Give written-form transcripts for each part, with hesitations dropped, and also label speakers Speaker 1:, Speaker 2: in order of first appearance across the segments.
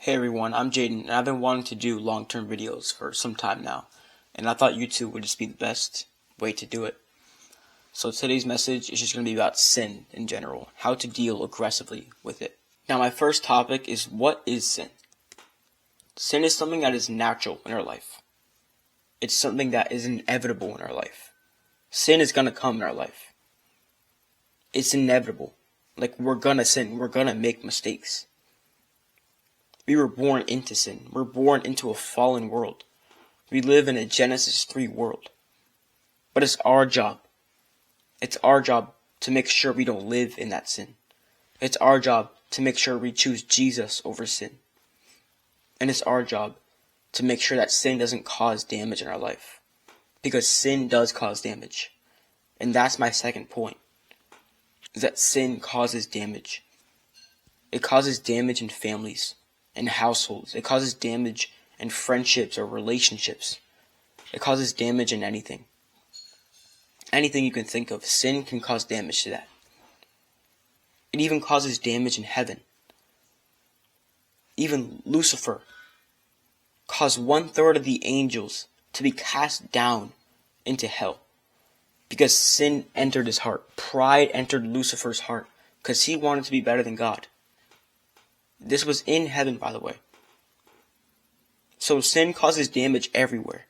Speaker 1: Hey everyone, I'm Jaden, and I've been wanting to do long-term videos for some time now, and I thought YouTube would just be the best way to do it. So today's message is just going to be about sin in general, how to deal aggressively with it. Now my first topic is, what is sin? Sin is something that is natural in our life. It's something that is inevitable in our life. Sin is going to come in our life. It's inevitable. Like, we're going to sin. We're going to make mistakes. We were born into sin. We're born into a fallen world. We live in a Genesis 3 world. But it's our job. It's our job to make sure we don't live in that sin. It's our job to make sure we choose Jesus over sin. And it's our job to make sure that sin doesn't cause damage in our life. Because sin does cause damage. And that's my second point. Is that sin causes damage. It causes damage in families. In households. It causes damage in friendships or relationships. It causes damage in anything. Anything you can think of, sin can cause damage to that. It even causes damage in heaven. Even Lucifer caused 1/3 of the angels to be cast down into hell. Because sin entered his heart. Pride entered Lucifer's heart. Because he wanted to be better than God. This was in heaven, by the way. So sin causes damage everywhere.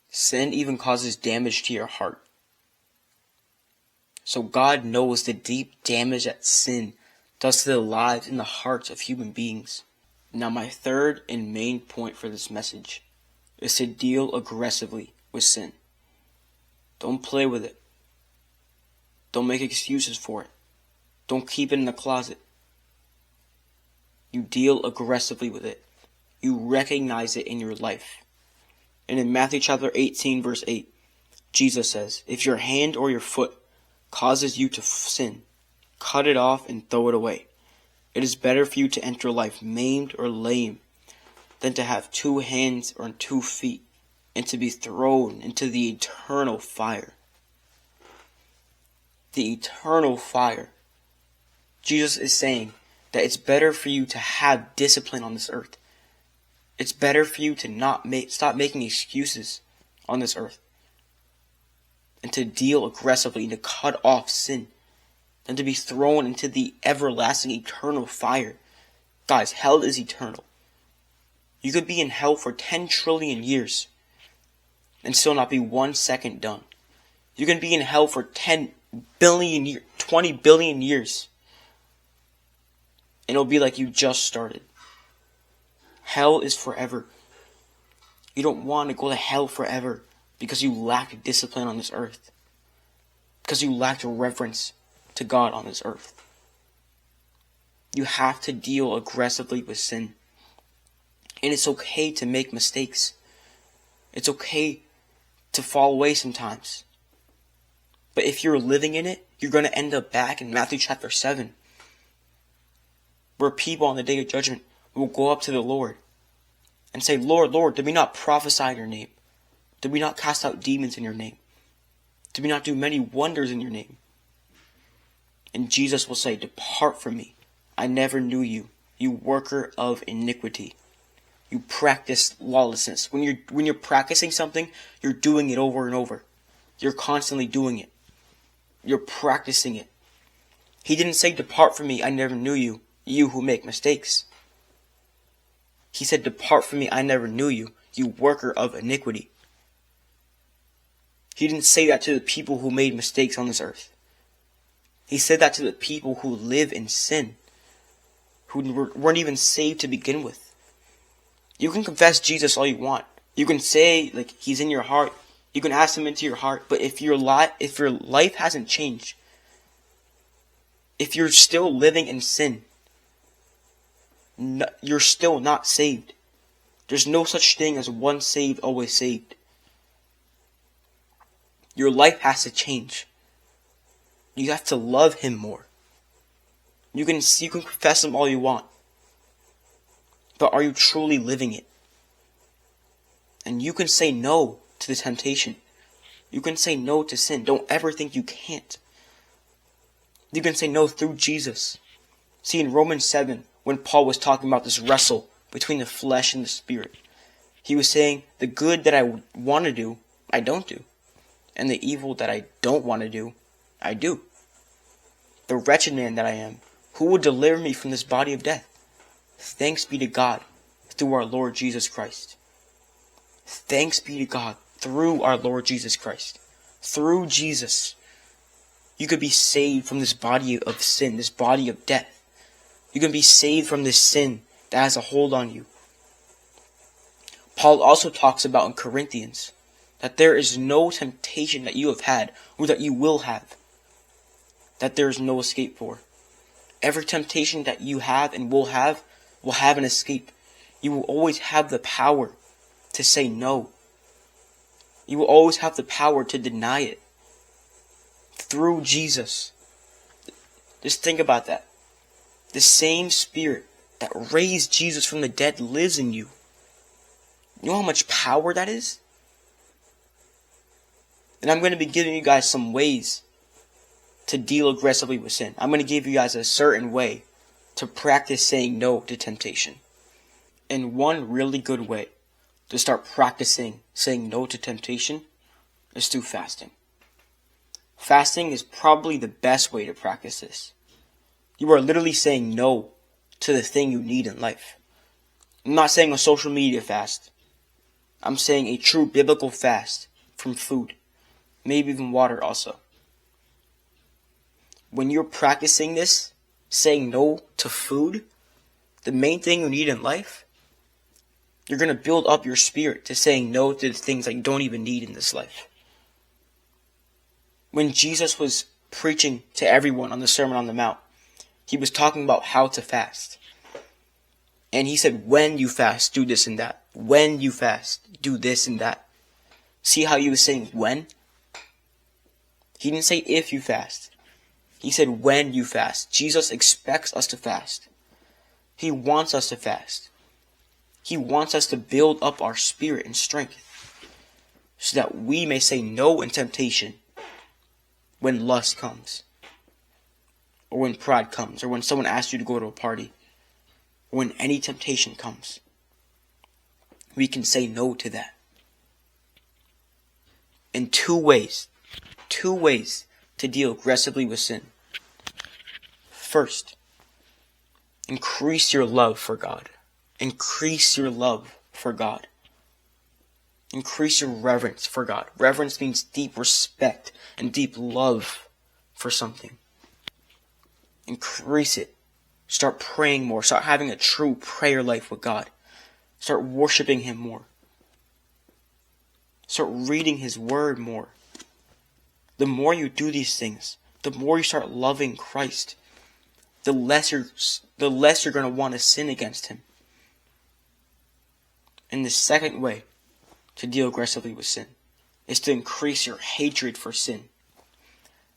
Speaker 1: Sin even causes damage to your heart. So God knows the deep damage that sin does to the lives and the hearts of human beings. Now my third and main point for this message is to deal aggressively with sin. Don't play with it. Don't make excuses for it. Don't keep it in the closet. You deal aggressively with it. You recognize it in your life. And in Matthew chapter 18 verse 8, Jesus says, if your hand or your foot causes you to sin, cut it off and throw it away. It is better for you to enter life maimed or lame than to have 2 hands or 2 feet and to be thrown into the eternal fire. The eternal fire. Jesus is saying that it's better for you to have discipline on this earth. It's better for you to stop making excuses on this earth. And to deal aggressively and to cut off sin. Than to be thrown into the everlasting eternal fire. Guys, hell is eternal. You could be in hell for 10 trillion years. And still not be 1 second done. You can be in hell for 10 billion years, 20 billion years. And it'll be like you just started. Hell is forever. You don't want to go to hell forever because you lack discipline on this earth. Because you lack reverence to God on this earth. You have to deal aggressively with sin. And it's okay to make mistakes. It's okay to fall away sometimes. But if you're living in it, you're going to end up back in Matthew chapter 7. Where people on the day of judgment will go up to the Lord and say, Lord, Lord, did we not prophesy in your name? Did we not cast out demons in your name? Did we not do many wonders in your name? And Jesus will say, depart from me. I never knew you, you worker of iniquity. You practice lawlessness. When you're practicing something, you're doing it over and over. You're constantly doing it. You're practicing it. He didn't say, depart from me, I never knew you. You who make mistakes. He said, depart from me, I never knew you, you worker of iniquity. He didn't say that to the people who made mistakes on this earth. He said that to the people who live in sin, who weren't even saved to begin with. You can confess Jesus all you want. You can say, like, he's in your heart. You can ask him into your heart. But if your life hasn't changed, if you're still living in sin, you're still not saved. There's no such thing as once saved, always saved. Your life has to change. You have to love him more. You can confess him all you want. But are you truly living it? And you can say no to the temptation. You can say no to sin. Don't ever think you can't. You can say no through Jesus. See, in Romans 7, when Paul was talking about this wrestle between the flesh and the spirit. He was saying, the good that I want to do, I don't do. And the evil that I don't want to do, I do. The wretched man that I am, who will deliver me from this body of death? Thanks be to God through our Lord Jesus Christ. Thanks be to God through our Lord Jesus Christ. Through Jesus, you could be saved from this body of sin, this body of death. You can be saved from this sin that has a hold on you. Paul also talks about in Corinthians that there is no temptation that you have had or that you will have that there is no escape for. Every temptation that you have and will have an escape. You will always have the power to say no. You will always have the power to deny it. Through Jesus. Just think about that. The same Spirit that raised Jesus from the dead lives in you. You know how much power that is? And I'm going to be giving you guys some ways to deal aggressively with sin. I'm going to give you guys a certain way to practice saying no to temptation. And one really good way to start practicing saying no to temptation is through fasting. Fasting is probably the best way to practice this. You are literally saying no to the thing you need in life. I'm not saying a social media fast. I'm saying a true biblical fast from food. Maybe even water also. When you're practicing this, saying no to food, the main thing you need in life, you're going to build up your spirit to saying no to the things that you don't even need in this life. When Jesus was preaching to everyone on the Sermon on the Mount, he was talking about how to fast. And he said, when you fast, do this and that. When you fast, do this and that. See how he was saying when? He didn't say if you fast. He said when you fast. Jesus expects us to fast. He wants us to fast. He wants us to build up our spirit and strength so that we may say no in temptation when lust comes, or when pride comes, or when someone asks you to go to a party, or when any temptation comes. We can say no to that. In two ways to deal aggressively with sin. First, increase your love for God. Increase your love for God. Increase your reverence for God. Reverence means deep respect and deep love for something. Increase it. Start praying more. Start having a true prayer life with God. Start worshiping Him more. Start reading His Word more. The more you do these things, the more you start loving Christ, the less you're going to want to sin against Him. And the second way to deal aggressively with sin is to increase your hatred for sin.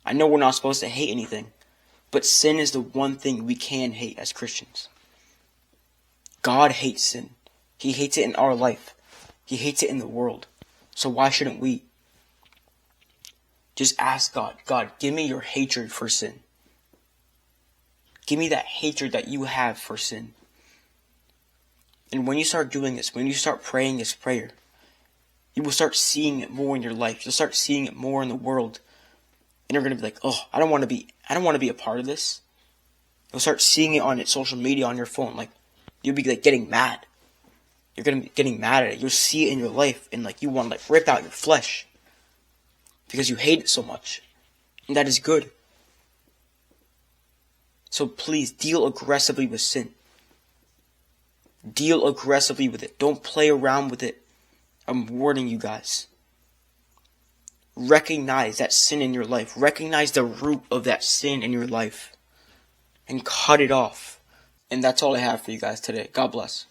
Speaker 1: I know we're not supposed to hate anything, but sin is the one thing we can hate as Christians. God hates sin. He hates it in our life. He hates it in the world. So why shouldn't we? Just ask God, God, give me your hatred for sin. Give me that hatred that you have for sin. And when you start doing this, when you start praying this prayer, you will start seeing it more in your life. You'll start seeing it more in the world. And you're going to be like, oh, I don't want to be a part of this. You'll start seeing it on social media on your phone. Like, you'll be like getting mad. You're going to be getting mad at it. You'll see it in your life and like you want to like rip out your flesh because you hate it so much. And that is good. So please deal aggressively with sin. Deal aggressively with it. Don't play around with it. I'm warning you guys. Recognize that sin in your life. Recognize the root of that sin in your life. And cut it off. And that's all I have for you guys today. God bless.